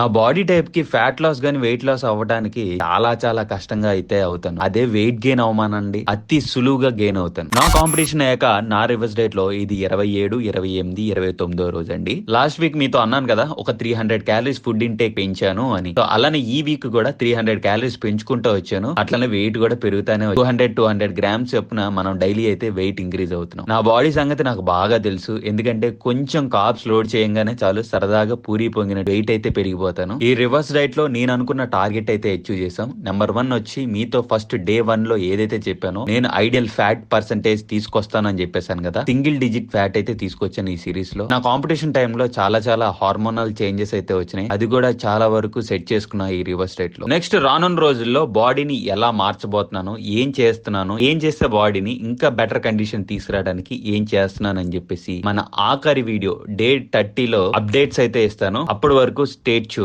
ఆ body type కి fat loss గానీ వెయిట్ లాస్ అవ్వడానికి చాలా కష్టంగా అయితే అవుతాను. అదే వెయిట్ గెయిన్ అవ్వమానండి అతి సులువుగా గెయిన్ అవుతాను. నా కాంపిటీషన్ అయ్యాక నా రివర్స్ డైట్ లో ఇది 27, 28, 29వ రోజు అండి. లాస్ట్ వీక్ మీతో అన్నాను కదా, ఒక 300 క్యాలరీస్ ఫుడ్ ఇంటేక్ పెంచాను అని. సో అలానే ఈ వీక్ కూడా 300 క్యాలరీస్ పెంచుకుంటూ వచ్చాను. అట్లనే వెయిట్ కూడా పెరుగుతానే 200 గ్రామ్స్ చొప్పున మనం డైలీ అయితే వెయిట్ ఇంక్రీజ్ అవుతున్నాం. నా బాడీ సంగతి నాకు బాగా తెలుసు. ఎందుకంటే కొంచెం కార్బ్స్ లోడ్ చేయంగానే చాలు సరదాగా పూరి పొంగిన వెయిట్ అయితే పెరిగిపోతాను. ఈ రివర్స్ డైట్ లో నేను అనుకున్న టార్గెట్ అయితే అచీవ్ చేసాం. నెంబర్ 1 వచ్చి మీతో ఫస్ట్ డే 1 లో ఏదైతే చెప్పానో, నేను ఐడియల్ ఫ్యాట్ పర్సెంటేజ్ తీసుకొస్తానని చెప్పేశాను కదా, సింగిల్ డిజిట్ ఫ్యాట్ అయితే తీసుకొచ్చాను ఈ సిరీస్ లో. నా కాంపిటీషన్ టైంలో చాలా హార్మోనల్ చేంజెస్ అయితే వచ్చినాయి. అది కూడా చాలా వరకు సెట్ చేసుకున్నా ఈ రివర్స్ డైట్ లో. నెక్స్ట్ రానున్న రోజుల్లో బాడీని ఎలా మార్చబోతున్నాను, ఏం చేస్తున్నాను, ఏం చేస్తే బాడీని ఇంకా బెటర్ కండిషన్ తీసుకురావడానికి ఏం చేస్తున్నాను అని చెప్పేసి మన ఆఖరి వీడియో డే 30లో అప్డేట్స్ అయితే ఇస్తాను. అప్పటి వరకు స్టే ట్యూన్.